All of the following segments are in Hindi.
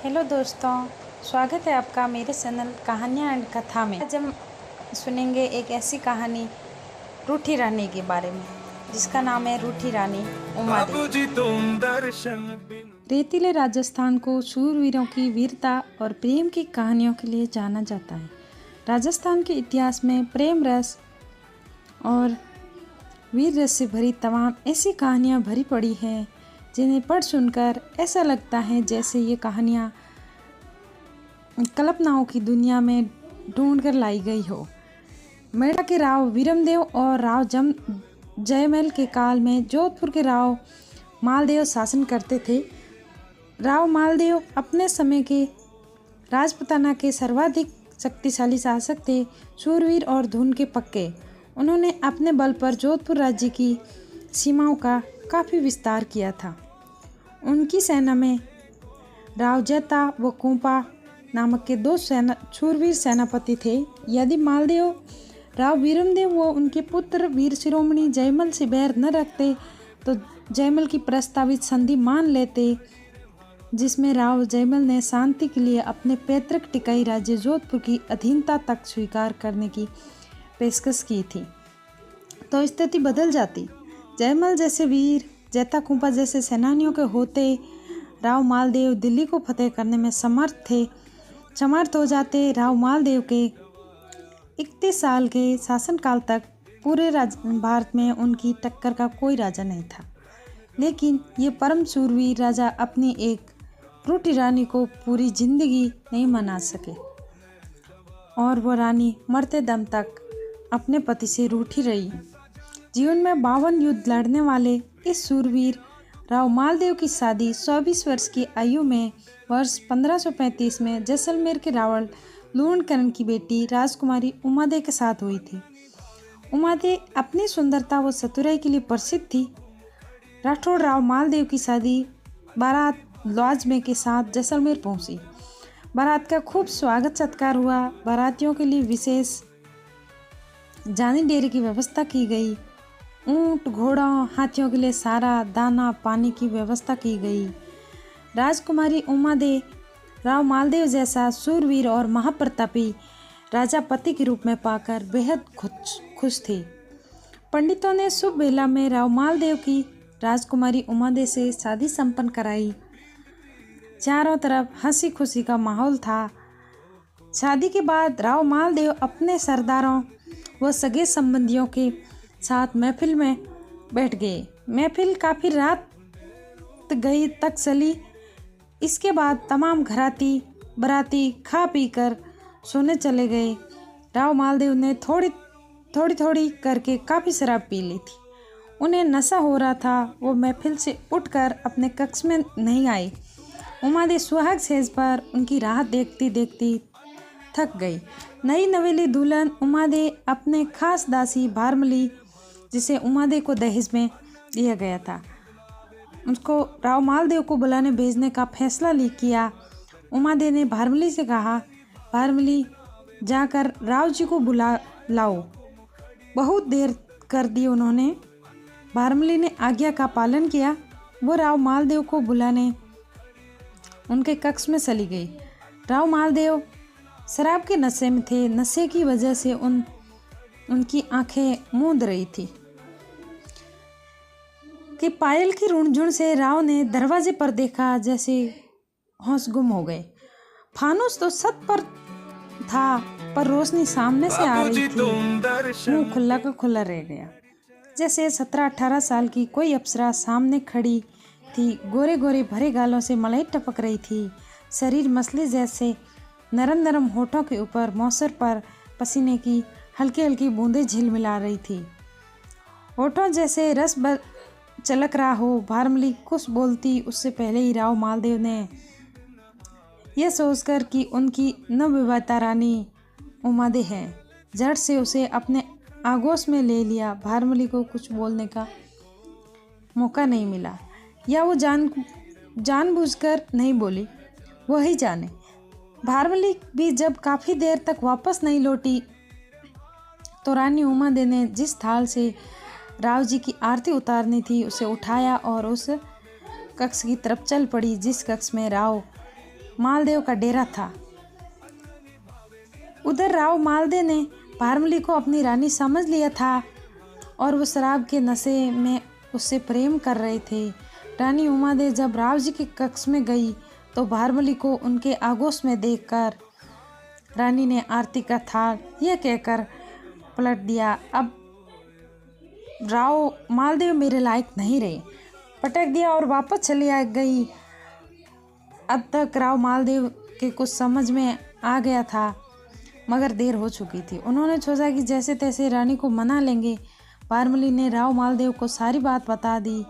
हेलो दोस्तों, स्वागत है आपका मेरे चैनल कहानियाँ एंड कथा में। आज हम सुनेंगे एक ऐसी कहानी रूठी रानी के बारे में जिसका नाम है रूठी रानी उमा देवी। रेतीले राजस्थान को शूरवीरों की वीरता और प्रेम की कहानियों के लिए जाना जाता है। राजस्थान के इतिहास में प्रेम रस और वीर रस से भरी तमाम ऐसी कहानियाँ भरी पड़ी हैं जिन्हें पढ़ सुनकर ऐसा लगता है जैसे ये कहानियाँ कल्पनाओं की दुनिया में ढूंढ कर लाई गई हो। मेड़ा के राव वीरमदेव और राव जयमल के काल में जोधपुर के राव मालदेव शासन करते थे। राव मालदेव अपने समय के राजपुताना के सर्वाधिक शक्तिशाली शासक थे, शूरवीर और धुन के पक्के। उन्होंने अपने बल पर जोधपुर राज्य की सीमाओं का काफ़ी विस्तार किया था। उनकी सेना में राव जैता व कुंपा नामक के दो शूरवीर सेनापति थे। यदि मालदेव राव वीरमदेव व उनके पुत्र वीर शिरोमणि जयमल से बैर न रखते तो जयमल की प्रस्तावित संधि मान लेते, जिसमें राव जयमल ने शांति के लिए अपने पैतृक टिकाई राज्य जोधपुर की अधीनता तक स्वीकार करने की पेशकश की थी, तो स्थिति बदल जाती। जयमल जैसे वीर, जैता कुंपा जैसे सेनानियों के होते राव मालदेव दिल्ली को फतेह करने में समर्थ हो जाते। राव मालदेव के 31 साल के शासनकाल तक पूरे भारत में उनकी टक्कर का कोई राजा नहीं था। लेकिन ये परम शूरवीर राजा अपनी एक रूठी रानी को पूरी जिंदगी नहीं मना सके और वो रानी मरते दम तक अपने पति से रूठी रही। जीवन में 52 युद्ध लड़ने वाले इस शूरवीर राव मालदेव की शादी 24 वर्ष की आयु में वर्ष 1535 में जैसलमेर के रावण लूणकरण की बेटी राजकुमारी उमादे के साथ हुई थी। उमादे अपनी सुंदरता व चतुराई के लिए प्रसिद्ध थी। राठौड़ राव मालदेव की शादी बारात लाजमे के साथ जैसलमेर पहुंची। बारात का खूब स्वागत सत्कार हुआ। बारातियों के लिए विशेष जानी डेरे की व्यवस्था की गई। ऊंट, घोड़ा, हाथियों के लिए सारा दाना पानी की व्यवस्था की गई। राजकुमारी उमादे राव मालदेव जैसा शूरवीर और महाप्रतापी राजा पति के रूप में पाकर बेहद खुश थे। पंडितों ने शुभ बेला में राव मालदेव की राजकुमारी उमादे से शादी संपन्न कराई। चारों तरफ हंसी खुशी का माहौल था। शादी के बाद राव मालदेव अपने सरदारों व सगे संबंधियों के साथ महफिल में बैठ गए। महफिल काफ़ी रात गई तक चली। इसके बाद तमाम घराती बराती खा पी कर सोने चले गए। राव मालदेव ने थोड़ी करके काफ़ी शराब पी ली थी। उन्हें नशा हो रहा था। वो महफिल से उठकर अपने कक्ष में नहीं आए। उमादे सुहाग सेज पर उनकी राह देखती देखती थक गई। नई नवेली दुल्हन उमादे अपने खास दासी भारमली, जिसे उमादे को दहेज में दिया गया था, उसको राव मालदेव को बुलाने भेजने का फैसला किया। उमादे ने भारमली से कहा, भारमली जाकर राव जी को बुला लाओ। बहुत देर कर दी उन्होंने। भारमली ने आज्ञा का पालन किया। वो राव मालदेव को बुलाने उनके कक्ष में चली गई। राव मालदेव शराब के नशे में थे। नशे की वजह से उनकी आंखें मूंद रही थी कि पायल की रुणझुण से राव ने दरवाजे पर देखा जैसे होश गुम हो गए। फानूस तो छत पर था पर रोशनी सामने से आ रही थी। मुंह खुला का खुला रह गया। जैसे 17-18 साल की कोई अप्सरा सामने खड़ी थी। गोरे गोरे भरे गालों से मलाई टपक रही थी। शरीर मसले जैसे नरम नरम होठों के ऊपर मौसर पर पसीने की हल्की हल्की बूंदें झिलमिला रही थी। होठों जैसे रस चलक रहा हो। भारमली कुछ बोलती उससे पहले ही राव मालदेव ने यह सोचकर कि उनकी नवविवाहिता रानी उमादे है, झट से उसे अपने आगोश में ले लिया। भारमली को कुछ बोलने का मौका नहीं मिला, या वो जानबूझकर नहीं बोली, वही जाने। भारमली भी जब काफ़ी देर तक वापस नहीं लौटी तो रानी उमादे ने जिस थाल से राव जी की आरती उतारनी थी उसे उठाया और उस कक्ष की तरफ चल पड़ी जिस कक्ष में राव मालदेव का डेरा था। उधर राव मालदेव ने भारमली को अपनी रानी समझ लिया था और वो शराब के नशे में उससे प्रेम कर रहे थे। रानी उमादेव जब राव जी के कक्ष में गई तो भारमली को उनके आगोश में देखकर रानी ने आरती का थाल यह कहकर पलट दिया, अब राव मालदेव मेरे लायक नहीं रहे, पटक दिया और वापस चली आ गई। अब तक राव मालदेव के कुछ समझ में आ गया था मगर देर हो चुकी थी। उन्होंने सोचा कि जैसे तैसे रानी को मना लेंगे। भारमली ने राव मालदेव को सारी बात बता दी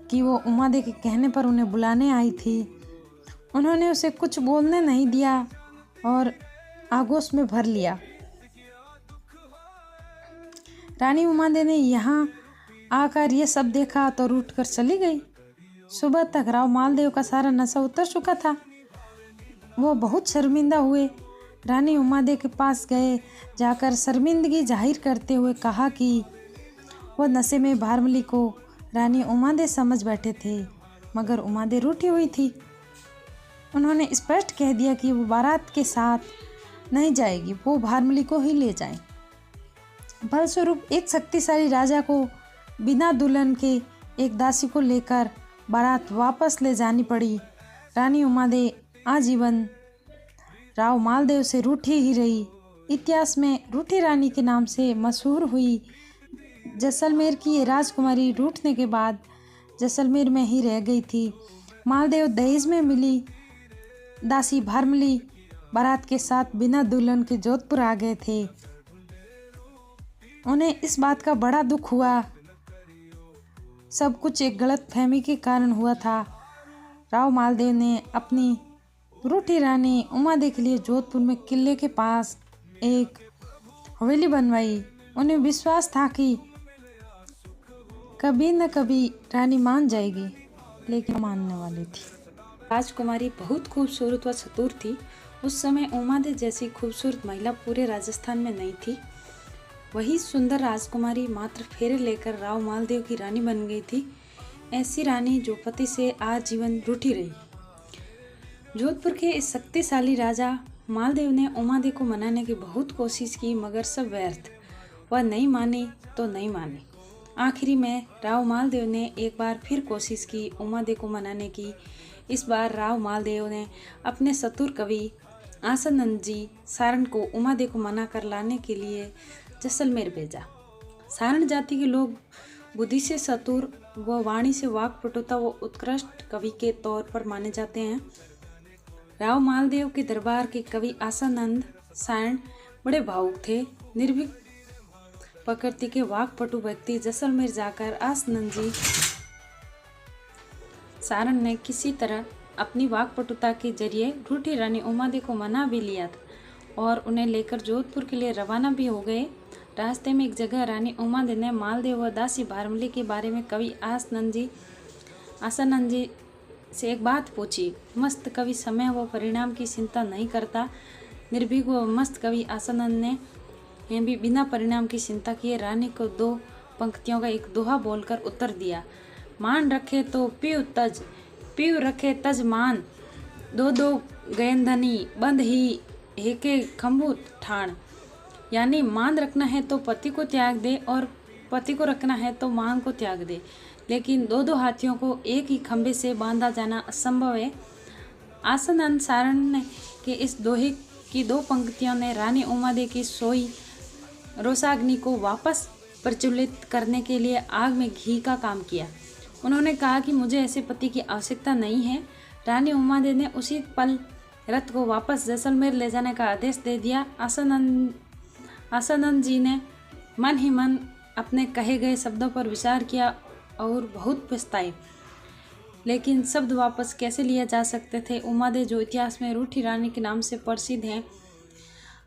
कि वो उमादेव के कहने पर उन्हें बुलाने आई थी। उन्होंने उसे कुछ बोलने नहीं दिया और आगोश में भर लिया। रानी उमादेव ने यहाँ आकर ये सब देखा तो रूठ कर चली गई। सुबह तक राव मालदेव का सारा नशा उतर चुका था। वो बहुत शर्मिंदा हुए। रानी उमादेव के पास गए, जाकर शर्मिंदगी जाहिर करते हुए कहा कि वह नशे में भारमली को रानी उमादेव समझ बैठे थे मगर उमादेव रूठी हुई थी। उन्होंने स्पष्ट कह दिया कि वो बारात के साथ नहीं जाएगी, वो भारमली को ही ले जाए। फलस्वरूप एक शक्तिशाली राजा को बिना दुल्हन के एक दासी को लेकर बारात वापस ले जानी पड़ी। रानी उमादेव आजीवन राव मालदेव से रूठी ही रही। इतिहास में रूठी रानी के नाम से मशहूर हुई। जैसलमेर की ये राजकुमारी रूठने के बाद जैसलमेर में ही रह गई थी। मालदेव दहेज में मिली दासी भारमली बारात के साथ बिना दुल्हन के जोधपुर आ गए थे। उन्हें इस बात का बड़ा दुख हुआ। सब कुछ एक गलत फहमी के कारण हुआ था। राव मालदेव ने अपनी रूठी रानी उमादेव के लिए जोधपुर में किले के पास एक हवेली बनवाई। उन्हें विश्वास था कि कभी न कभी रानी मान जाएगी, लेकिन मानने वाली थी। राजकुमारी बहुत खूबसूरत व चतुर थी। उस समय उमादेव जैसी खूबसूरत महिला पूरे राजस्थान में नहीं थी। वही सुंदर राजकुमारी मात्र फेरे लेकर राव मालदेव की रानी बन गई थी। ऐसी रानी जो पति से आजीवन रूठी रही। जोधपुर के इस शक्तिशाली राजा मालदेव ने उमादेव को मनाने की बहुत कोशिश की मगर सब व्यर्थ। वह नहीं मानी तो नहीं मानी। आखिरी में राव मालदेव ने एक बार फिर कोशिश की उमादेव को मनाने की। इस बार राव मालदेव ने अपने चतुर कवि आसानंद जी सारण को उमादेव को मना कर लाने के लिए जैसलमेर भेजा। सारण जाति के लोग बुद्धि से चतुर व वाणी से वाक्पटुता व उत्कृष्ट कवि के तौर पर माने जाते हैं। राव मालदेव के दरबार के कवि आसानंद सारण बड़े भावुक थे। निर्भीक प्रकृति के वाक्पटु व्यक्ति जैसलमेर जाकर आसानंद जी सारण ने किसी तरह अपनी वाक्पटुता के जरिए रूठी रानी उमादेव को मना भी लिया था और उन्हें लेकर जोधपुर के लिए रवाना भी हो गए। रास्ते में एक जगह रानी उमादेव ने मालदेव व दासी भारमली के बारे में कवि आसानंद जी से एक बात पूछी। मस्त कवि समय व परिणाम की चिंता नहीं करता। निर्भीक व मस्त कवि आसानंद ने यह भी बिना परिणाम की चिंता किए रानी को 2 पंक्तियों का एक दोहा बोलकर उत्तर दिया। मान रखे तो पीऊ तज, पीऊ रखे तज मान, 2 गयनधनी बंद ही हेके खम्भू ठाण। यानी मान रखना है तो पति को त्याग दे और पति को रखना है तो मान को त्याग दे, लेकिन 2 हाथियों को एक ही खंभे से बांधा जाना असंभव है। आसानंद सारण के इस दोहे की 2 पंक्तियों ने रानी उमादेव की सोई रोषाग्नि को वापस प्रज्वलित करने के लिए आग में घी का काम किया। उन्होंने कहा कि मुझे ऐसे पति की आवश्यकता नहीं है। रानी उमादेव ने उसी पल रथ को वापस जैसलमेर ले जाने का आदेश दे दिया। आसानंद जी ने मन ही मन अपने कहे गए शब्दों पर विचार किया और बहुत पछताए, लेकिन शब्द वापस कैसे लिया जा सकते थे। उमादेव जो इतिहास में रूठी रानी के नाम से प्रसिद्ध हैं,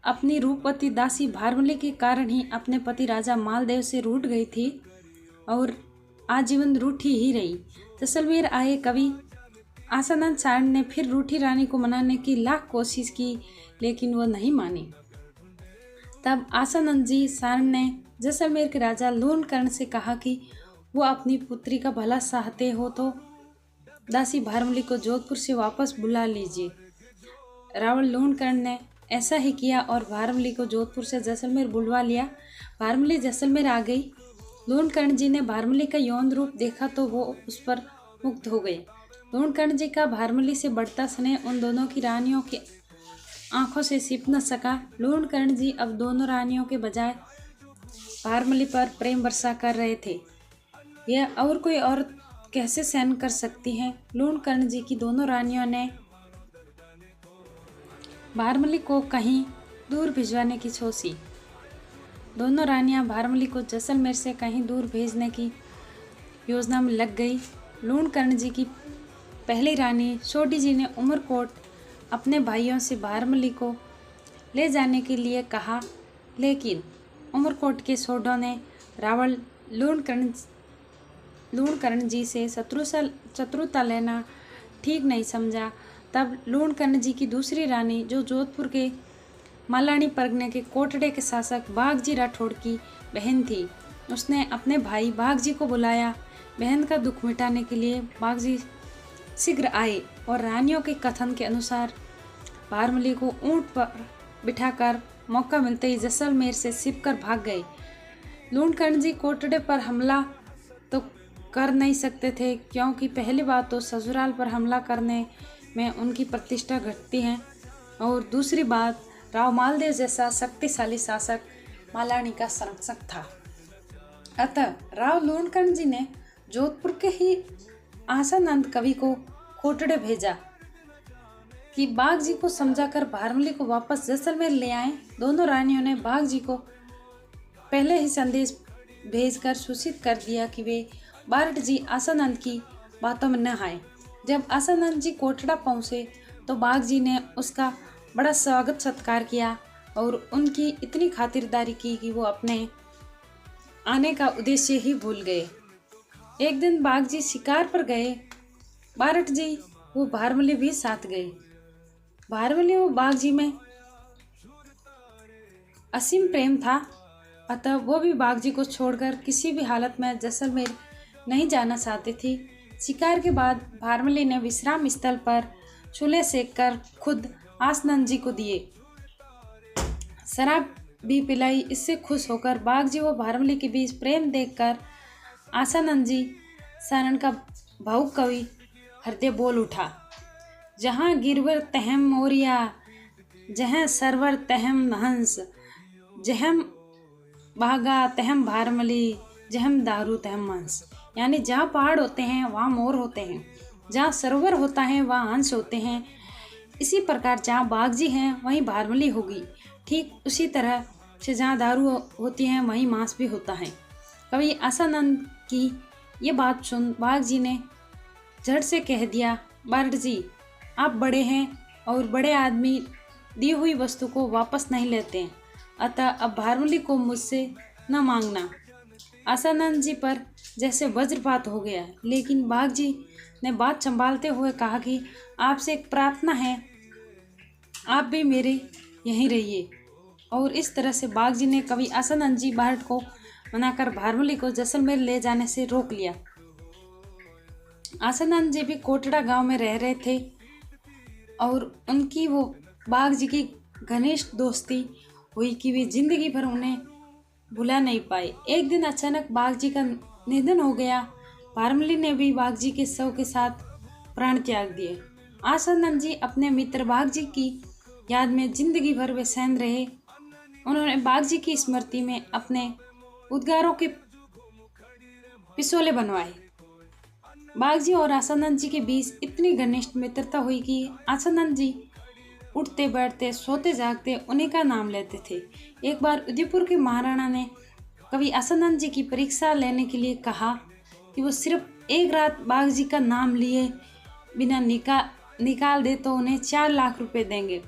अपनी रूपवती दासी भारमली के कारण ही अपने पति राजा मालदेव से रूठ गई थी और आजीवन रूठी ही रही। जैसलमेर आए कवि आसानंद सारण ने फिर रूठी रानी को मनाने की लाख कोशिश की, लेकिन वह नहीं मानी। तब आसानंद जी सारण ने जैसलमेर के राजा लूणकर्ण से कहा कि वो अपनी पुत्री का भला चाहते हो तो दासी भारमली को जोधपुर से वापस बुला लीजिए। रावण लूणकर्ण ने ऐसा ही किया और भारमली को जोधपुर से जैसलमेर बुलवा लिया। भारमली जैसलमेर आ गई। लूणकर्ण जी ने भारमली का यौन रूप देखा तो वो उस पर मुग्ध हो गए। लूणकर्ण जी का भारमली से बढ़ता स्नेह उन दोनों की रानियों की आंखों से छिप न सका। लूणकर्ण जी अब दोनों रानियों के बजाय भारमली पर प्रेम वर्षा कर रहे थे। यह और कोई औरत कैसे सहन कर सकती है। लूणकर्ण जी की दोनों रानियों ने भारमली को कहीं दूर भिजवाने की सोची। दोनों रानियां भारमली को जैसलमेर से कहीं दूर भेजने की योजना में लग गई। लूणकर्ण जी की पहली रानी सोडी जी ने उमरकोट अपने भाइयों से भारमली को ले जाने के लिए कहा, लेकिन उमरकोट के सोडों ने रावण लूणकर्ण जी से शत्रुता लेना ठीक नहीं समझा। तब लूणकर्ण जी की दूसरी रानी, जो जोधपुर के मालानी परगने के कोटड़े के शासक बाघजी राठौड़ की बहन थी, उसने अपने भाई बाघजी को बुलाया। बहन का दुख मिटाने के लिए बाघजी शीघ्र आए और रानियों के कथन के अनुसार भारमली को ऊंट पर बिठाकर मौका मिलते ही जैसलमेर से छिपकर भाग गए। लूणकर्ण जी कोटड़े पर हमला तो कर नहीं सकते थे, क्योंकि पहली बात तो ससुराल पर हमला करने में उनकी प्रतिष्ठा घटती है, और दूसरी बात राव मालदेव जैसा शक्तिशाली शासक मालानी का संरक्षक था। अतः राव लूणकर्ण जी ने जोधपुर के ही आसानंद कवि को कोटड़े भेजा कि बाघजी को समझाकर भारमली को वापस जैसलमेर ले आए। दोनों रानियों ने बाघजी को पहले ही संदेश भेजकर सूचित कर दिया कि वे बारट जी आसानंद की बातों में न आए। जब आसानंद जी कोटड़ा पहुँचे तो बाघजी ने उसका बड़ा स्वागत सत्कार किया और उनकी इतनी खातिरदारी की कि वो अपने आने का उद्देश्य ही भूल गए। एक दिन बाघजी शिकार पर गए। बारट जी वो भारमली भी साथ गए। भारमली वो बाघजी में असीम प्रेम था, अतः वो भी बाघजी को छोड़कर किसी भी हालत में जैसलमेर नहीं जाना चाहती थी। शिकार के बाद भारमली ने विश्राम स्थल पर चूल्हे सेक कर खुद आसानंद जी को दिए। शराब भी पिलाई। इससे खुश होकर बाघजी व भारमली के बीच प्रेम देखकर आसानंद जी सारण का भावुक कवि हृदय बोल उठा। जहाँ गिरवर तहम मोरिया, जहाँ सरवर तहम हंस, जहम भागा तहम भारमली, जहम दारू तहम हंस। यानी जहाँ पहाड़ होते हैं वहाँ मोर होते हैं, जहाँ सरोवर होता है वहाँ हंस होते हैं। इसी प्रकार जहाँ बाघजी हैं वहीं भारमली होगी। ठीक उसी तरह से जहाँ दारू होती है वहीं मांस भी होता है। कवि आसानंद की ये बात सुन बाघजी ने झट से कह दिया, बारट जी आप बड़े हैं और बड़े आदमी दी हुई वस्तु को वापस नहीं लेते हैं, अतः अब भारमली को मुझसे न मांगना। आसानंद जी पर जैसे वज्रपात हो गया, लेकिन बाघजी ने बात संभालते हुए कहा कि आपसे एक प्रार्थना है, आप भी मेरे यहीं रहिए। और इस तरह से बाघजी ने कवि आसानंद जी बारट को मनाकर भारमली को जैसलमेर ले जाने से रोक लिया। आसानंद जी भी कोटड़ा गांव में रह रहे थे और उनकी वो बाघजी की घनिष्ठ दोस्ती हुई कि वे जिंदगी भर उन्हें भुला नहीं पाए। एक दिन अचानक बाघजी का निधन हो गया। भारमली ने भी बाघजी के शव के साथ प्राण त्याग दिए। आसानंद जी अपने मित्र बाघजी की याद में जिंदगी भर वे सहन रहे। उन्होंने बाघजी की स्मृति में अपने उद्गारों के पिसोले बनवाए। बाघजी और आसानंद जी के बीच इतनी घनिष्ठ मित्रता हुई कि आसानंद जी उठते बैठते सोते जागते उन्हीं का नाम लेते थे। एक बार उदयपुर के महाराणा ने कवि आसानंद जी की परीक्षा लेने के लिए कहा कि वो सिर्फ एक रात बाघजी का नाम लिए बिना निकाल दे तो उन्हें 4 लाख रुपए देंगे।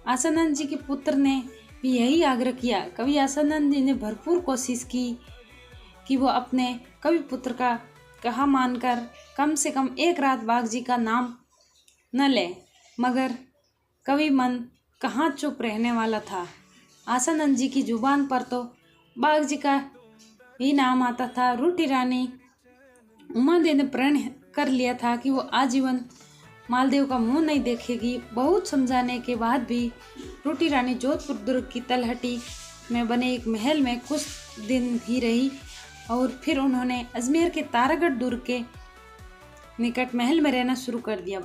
आसानंद जी के पुत्र ने भी यही आग्रह किया। कवि आसानंद जी ने भरपूर कोशिश की कि वो अपने कवि पुत्र का कहा मानकर कम से कम एक रात बाघजी का नाम न ले, मगर कवि मन कहाँ चुप रहने वाला था। आसानंद जी की जुबान पर तो बाघजी का ही नाम आता था। रूठी रानी उमादेवी ने प्रण कर लिया था कि वो आजीवन मालदेव का मुंह नहीं देखेगी। बहुत समझाने के बाद भी रूठी रानी जोधपुर दुर्ग की तलहटी में बने एक महल में कुछ दिन ही रही और फिर उन्होंने अजमेर के तारागढ़ दुर्ग के निकट महल में रहना शुरू कर दिया।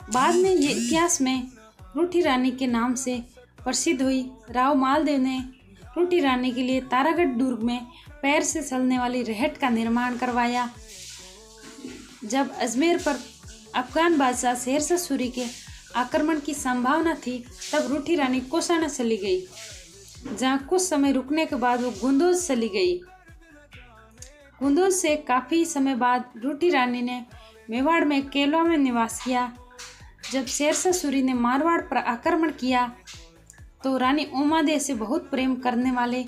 बाद में ये इतिहास में रूठी रानी के नाम से प्रसिद्ध हुई। राव मालदेव ने रूठी रानी के लिए तारागढ़ दुर्ग में पैर से चलने वाली रहट का निर्माण करवाया। जब अजमेर पर अफगान बादशाह शेरशाह सूरी के आक्रमण की संभावना थी, तब रूठी रानी कोसाना चली गई, जहां कुछ समय रुकने के बाद वो गुंदोज चली गई। गुंदोज से काफी समय बाद रूठी रानी ने मेवाड़ में केलवा में निवास किया। जब शेरशाह सूरी ने मारवाड़ पर आक्रमण किया तो रानी उमादेव से बहुत प्रेम करने वाले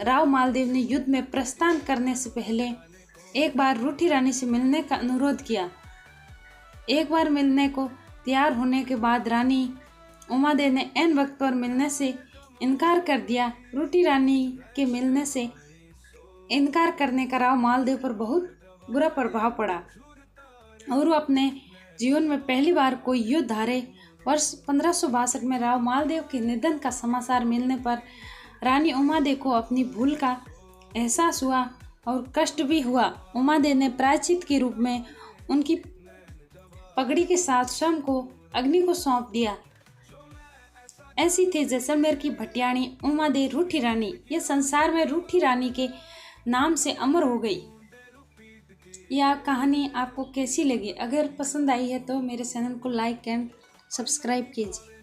राव मालदेव ने युद्ध में प्रस्थान करने से पहले एक बार रूठी रानी से मिलने का अनुरोध किया। एक बार मिलने को तैयार होने के बाद रानी उमादेव ने ऐन वक्त पर मिलने से इनकार कर दिया। रूठी रानी के मिलने से इनकार करने का राव मालदेव पर बहुत बुरा प्रभाव पड़ा और वो अपने जीवन में पहली बार कोई युद्ध हारे। वर्ष 1562 में राव मालदेव के निधन का समाचार मिलने पर रानी उमादेव को अपनी भूल का एहसास हुआ और कष्ट भी हुआ। उमादेव ने प्रायश्चित के रूप में उनकी पगड़ी के साथ स्वयं को अग्नि को सौंप दिया। ऐसी थी जैसलमेर की भटियाणी उमादेव रूठी रानी। यह संसार में रूठी रानी के नाम से अमर हो गई। यह कहानी आपको कैसी लगी? अगर पसंद आई है तो मेरे चैनल को लाइक एंड सब्सक्राइब कीजिए।